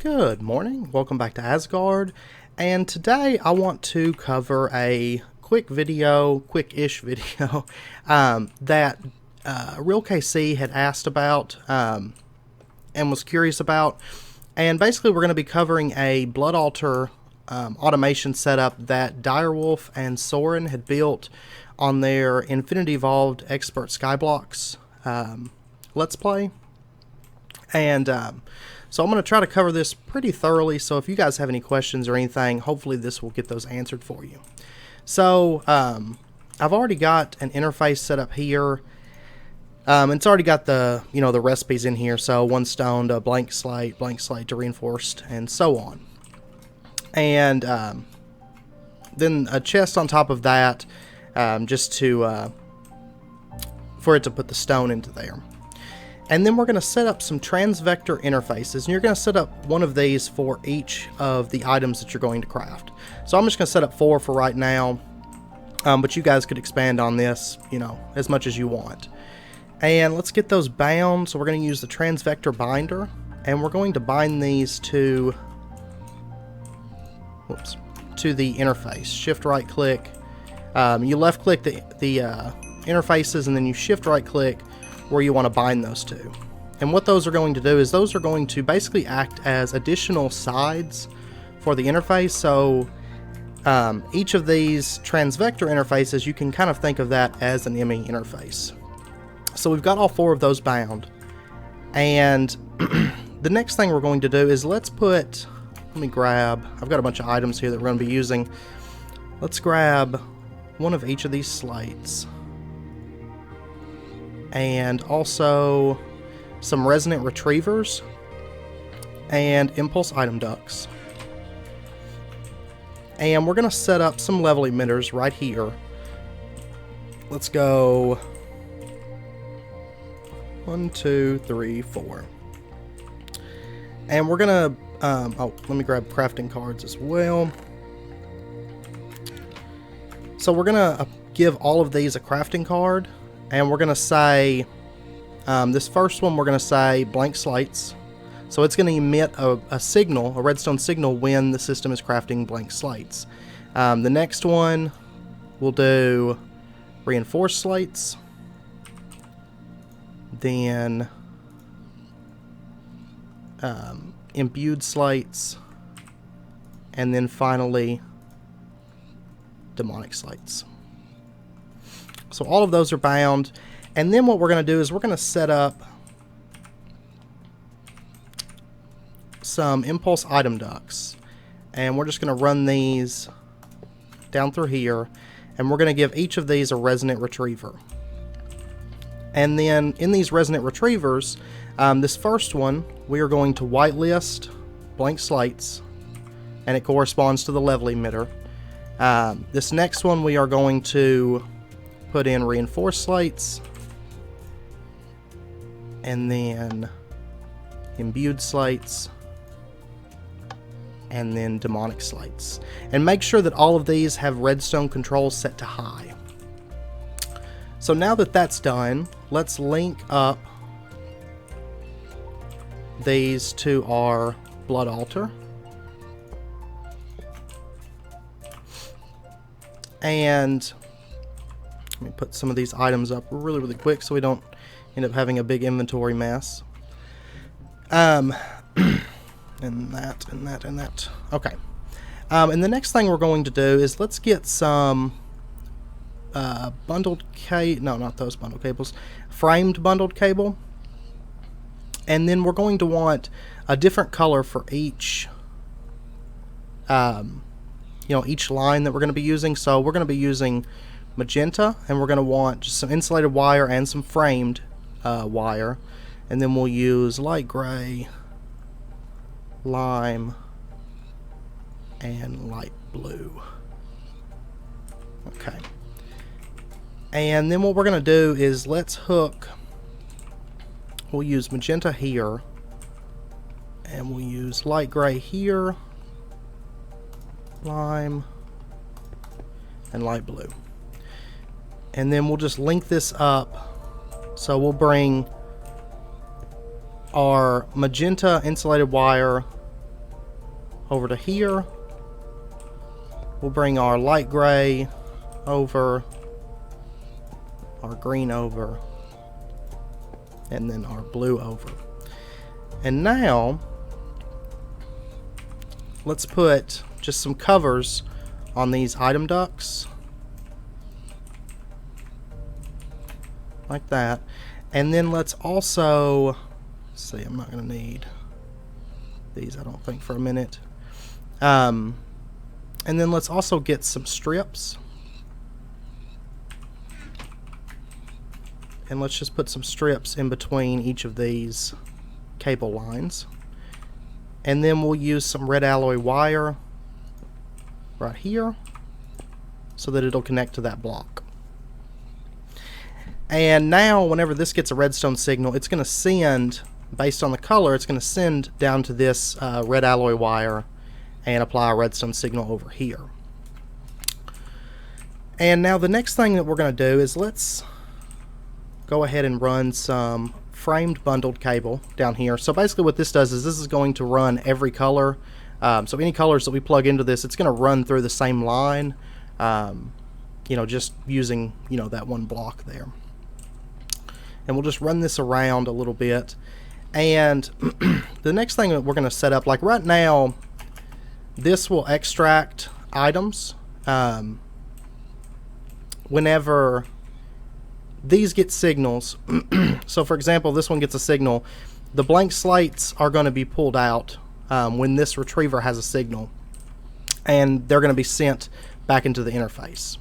Good morning, welcome back to Asgard, and today I want to cover a quick-ish video that Real KC had asked about and was curious about. And basically we're going to be covering a blood altar automation setup that Direwolf and Soaryn had built on their Infinity Evolved Expert Skyblocks Let's Play. And so I'm going to try to cover this pretty thoroughly, so if you guys have any questions or anything, hopefully this will get those answered for you. So I've already got an interface set up here. It's already got the the recipes in here, so 1 stone to blank slate to reinforced, and so on. And then a chest on top of that, just to for it to put the stone into there. And then we're going to set up some transvector interfaces, and you're going to set up one of these for each of the items that you're going to craft. So I'm just going to set up 4 for right now, but you guys could expand on this, as much as you want. And let's get those bound. So we're going to use the transvector binder, and we're going to bind these to the interface. Shift right click. You left click the interfaces, and then you shift right click where you want to bind those to. And what those are going to do is those are going to basically act as additional sides for the interface. So each of these transvector interfaces, you can kind of think of that as an ME interface. So we've got all 4 of those bound. And the next thing we're going to do is I've got a bunch of items here that we're going to be using. Let's grab one of each of these slates. And also some resonant retrievers and impulse item ducts. And we're going to set up some level emitters right here. Let's go 1, 2, 3, 4. And we're going to, let me grab crafting cards as well. So we're going to give all of these a crafting card. And we're going to say, this first one we're going to say blank slates. So it's going to emit a signal, a redstone signal, when the system is crafting blank slates. The next one we'll do reinforced slates. Then imbued slates. And then finally demonic slates. So all of those are bound, and then what we're going to do is we're going to set up some impulse item ducts, and we're just going to run these down through here, and we're going to give each of these a resonant retriever. And then in these resonant retrievers, this first one we are going to whitelist blank slates, and it corresponds to the level emitter. This next one we are going to put in reinforced slates, and then imbued slates, and then demonic slates. And make sure that all of these have redstone controls set to high. So now that that's done, let's link up these to our blood altar. And let me put some of these items up really quick so we don't end up having a big inventory mess. And that. Okay. And the next thing we're going to do is let's get some bundled not those bundled cables, framed bundled cable. And then we're going to want a different color for each each line that we're going to be using. So we're going to be using magenta, and we're going to want just some insulated wire and some framed wire, and then we'll use light gray, lime, and light blue. Okay, and then what we're going to do is we'll use magenta here, and we'll use light gray here, lime, and light blue. And then we'll just link this up. So we'll bring our magenta insulated wire over to here. We'll bring our light gray over, our green over, and then our blue over. And now let's put just some covers on these item ducts like that. And then let's also see, I'm not going to need these, I don't think, for a minute. And then let's also get some strips. And let's just put some strips in between each of these cable lines. And then we'll use some red alloy wire right here so that it'll connect to that block. And now whenever this gets a redstone signal, it's going to send, based on the color, it's going to send down to this red alloy wire and apply a redstone signal over here. And now the next thing that we're going to do is let's go ahead and run some framed bundled cable down here. So basically what this does is this is going to run every color. So any colors that we plug into this, it's going to run through the same line, you know, just using, you know, that one block there. And we'll just run this around a little bit. And the next thing that we're going to set up, like right now, this will extract items whenever these get signals. So for example, this one gets a signal. The blank slates are going to be pulled out when this retriever has a signal, and they're going to be sent back into the interface.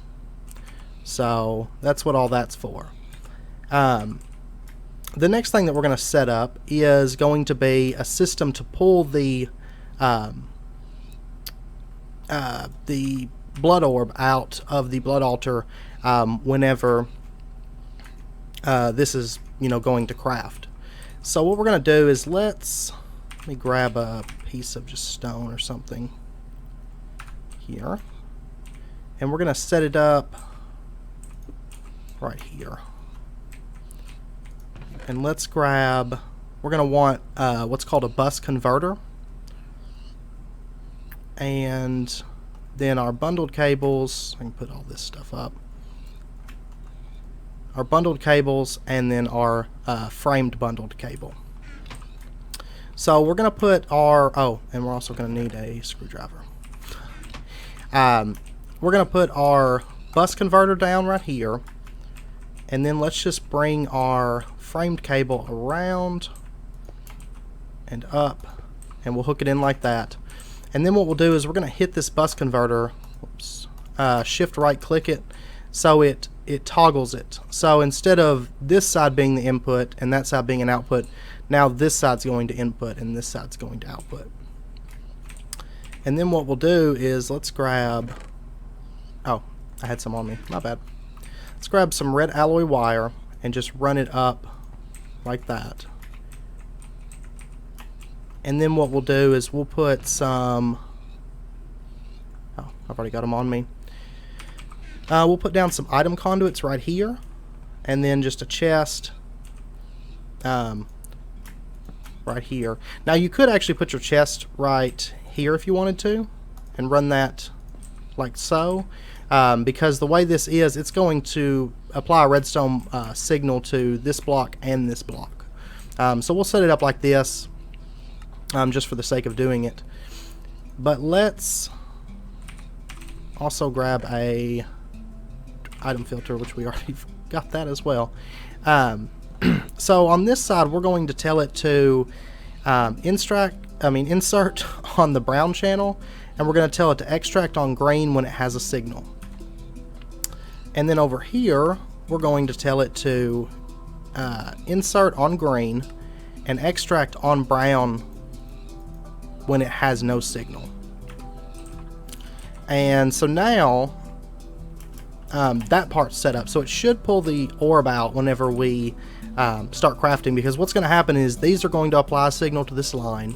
So that's what all that's for. The next thing that we're going to set up is going to be a system to pull the blood orb out of the blood altar whenever this is, you know, going to craft. So what we're going to do is let me grab a piece of just stone or something here, and we're going to set it up right here. And let's grab, we're going to want what's called a bus converter, and then our bundled cables. I can put all this stuff up. Our bundled cables, and then our framed bundled cable. So we're going to put our, oh, and we're also going to need a screwdriver. We're going to put our bus converter down right here, and then let's just bring our framed cable around and up, and we'll hook it in like that. And then what we'll do is we're going to hit this bus converter, shift right click it, so it toggles it. So instead of this side being the input and that side being an output, now this side's going to input and this side's going to output. And then what we'll do is let's grab, oh, I had some on me, my bad. Let's grab some red alloy wire and just run it up like that. And then what we'll do is we'll put some, oh, I've already got them on me. We'll put down some item conduits right here, and then just a chest right here. Now you could actually put your chest right here if you wanted to, and run that like so, because the way this is, it's going to apply a redstone signal to this block and this block. So we'll set it up like this, just for the sake of doing it. But let's also grab a item filter, which we already got that as well. So on this side, we're going to tell it to insert on the brown channel, and we're going to tell it to extract on green when it has a signal. And then over here, we're going to tell it to insert on green and extract on brown when it has no signal. And so now that part's set up, so it should pull the orb out whenever we start crafting, because what's going to happen is these are going to apply a signal to this line.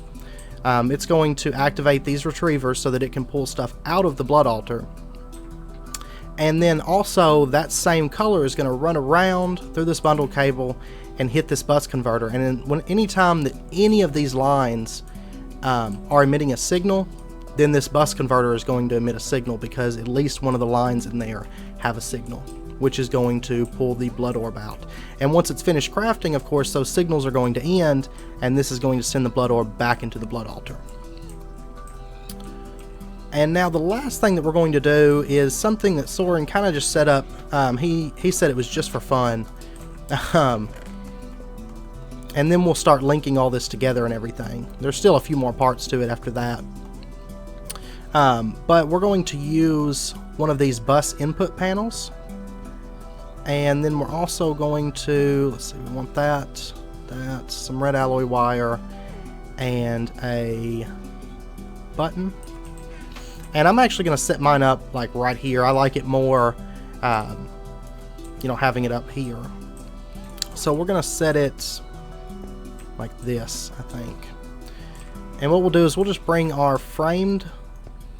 It's going to activate these retrievers so that it can pull stuff out of the blood altar, and then also that same color is going to run around through this bundle cable and hit this bus converter. And then anytime that any of these lines are emitting a signal, then this bus converter is going to emit a signal, because at least one of the lines in there have a signal, which is going to pull the blood orb out. And once it's finished crafting, of course, those signals are going to end, and this is going to send the blood orb back into the blood altar. And now the last thing that we're going to do is something that Soaryn kind of just set up. He said it was just for fun. And then we'll start linking all this together and everything. There's still a few more parts to it after that. But we're going to use one of these bus input panels. And then we're also going to, let's see, we want that, some red alloy wire, and a button. And I'm actually going to set mine up like right here. I like it more, you know, having it up here. So we're going to set it like this, I think. And what we'll do is we'll just bring our framed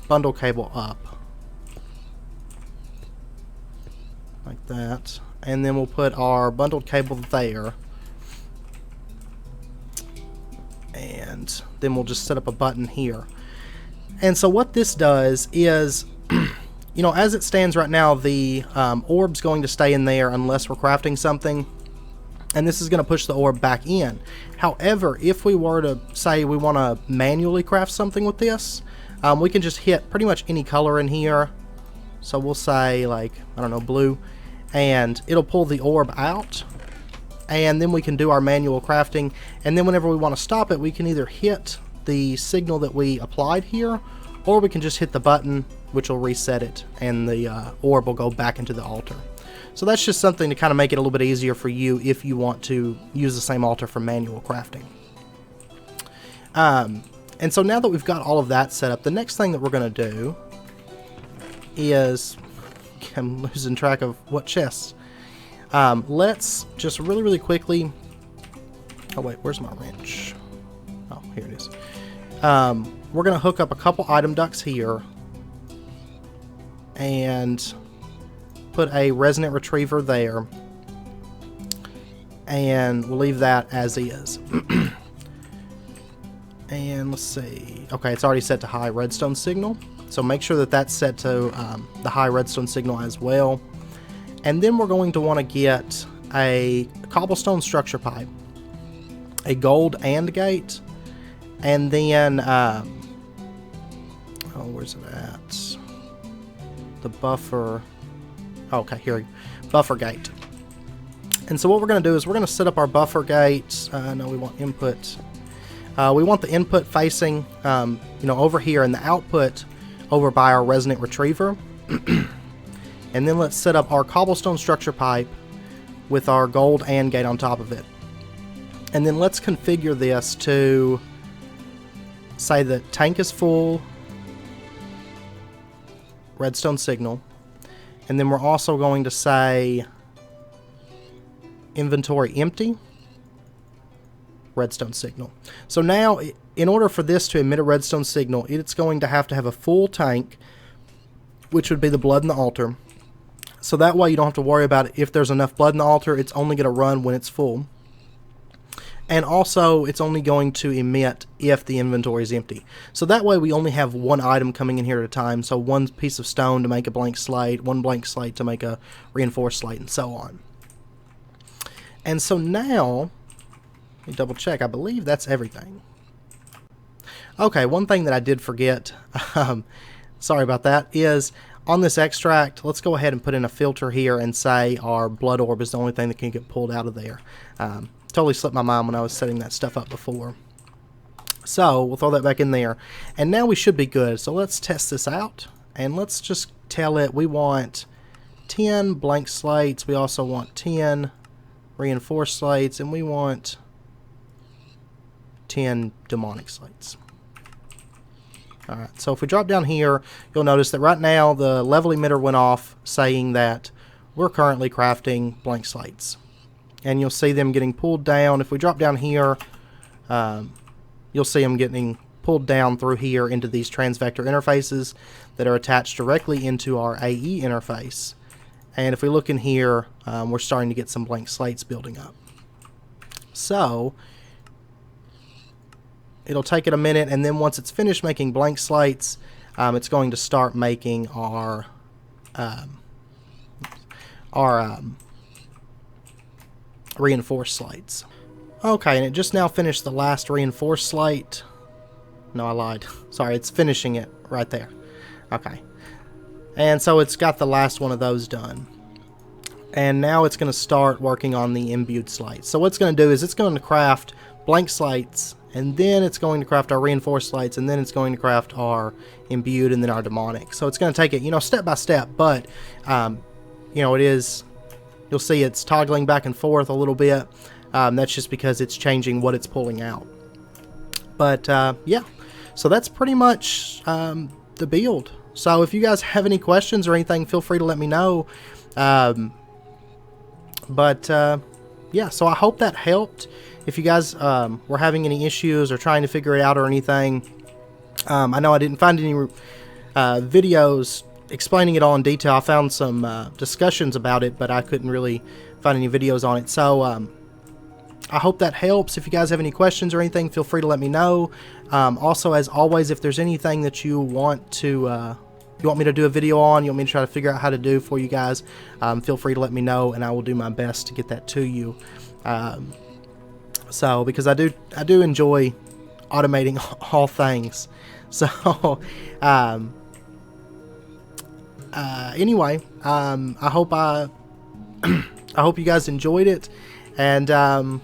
bundle cable up. Like that. And then we'll put our bundled cable there. And then we'll just set up a button here. And so what this does is, you know, as it stands right now, the orb's going to stay in there unless we're crafting something. And this is going to push the orb back in. However, if we were to say we want to manually craft something with this, we can just hit pretty much any color in here. So we'll say, like, I don't know, blue. And it'll pull the orb out. And then we can do our manual crafting. And then whenever we want to stop it, we can either hit the signal that we applied here, or we can just hit the button, which will reset it, and the orb will go back into the altar. So that's just something to kind of make it a little bit easier for you if you want to use the same altar for manual crafting. And so now that we've got all of that set up, the next thing that we're going to do is, I'm losing track of what chests. Let's just really quickly, oh wait, where's my wrench? Oh, here it is. We're going to hook up a couple item ducts here and put a resonant retriever there, and we'll leave that as is. And let's see, okay, it's already set to high redstone signal, so make sure that that's set to the high redstone signal as well. And then we're going to want to get a cobblestone structure pipe, a gold AND gate, and then oh, where's it at? The buffer. Okay, here, buffer gate. And so what we're going to do is we're going to set up our buffer gate. No, we want input. We want the input facing, you know, over here, and the output over by our resonant retriever. And then let's set up our cobblestone structure pipe with our gold AND gate on top of it. And then let's configure this to say the tank is full, redstone signal. And then we're also going to say inventory empty, redstone signal. So now, in order for this to emit a redstone signal, it's going to have a full tank, which would be the blood in the altar. So that way you don't have to worry about if there's enough blood in the altar. It's only going to run when it's full. And also, it's only going to emit if the inventory is empty. So that way we only have one item coming in here at a time. So one piece of stone to make a blank slate, one blank slate to make a reinforced slate, and so on. And so now, let me double check. I believe that's everything. Okay, one thing that I did forget, sorry about that, is on this extract, let's go ahead and put in a filter here and say our blood orb is the only thing that can get pulled out of there. Totally slipped my mind when I was setting that stuff up before. So we'll throw that back in there. And now we should be good. So let's test this out. And let's just tell it we want 10 blank slates. We also want 10 reinforced slates. And we want 10 demonic slates. Alright, so if we drop down here, you'll notice that right now the level emitter went off saying that we're currently crafting blank slates. And you'll see them getting pulled down. If we drop down here, you'll see them getting pulled down through here into these transvector interfaces that are attached directly into our AE interface. And if we look in here, we're starting to get some blank slates building up. So, it'll take it a minute, and then once it's finished making blank slates, it's going to start making our reinforced slates. Okay, and it just now finished the last reinforced slate. No, I lied. Sorry, it's finishing it right there. Okay. And so it's got the last one of those done. And now it's going to start working on the imbued slates. So what it's going to do is it's going to craft blank slates, and then it's going to craft our reinforced slates, and then it's going to craft our imbued, and then our demonic. So it's going to take it, step by step, but, it is, you'll see it's toggling back and forth a little bit. That's just because it's changing what it's pulling out. But, yeah, so that's pretty much the build. So if you guys have any questions or anything, feel free to let me know. Yeah, so I hope that helped. If you guys were having any issues or trying to figure it out or anything, I know I didn't find any videos explaining it all in detail. I found some discussions about it, but I couldn't really find any videos on it. So I hope that helps. If you guys have any questions or anything, feel free to let me know. Also, as always, if there's anything that you want to you want me to do a video on, you want me to try to figure out how to do for you guys, feel free to let me know, and I will do my best to get that to you. So because I do enjoy automating all things. So anyway, I hope I hope you guys enjoyed it, and I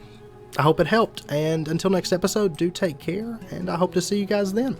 hope it helped. And until next episode, do take care, and I hope to see you guys then.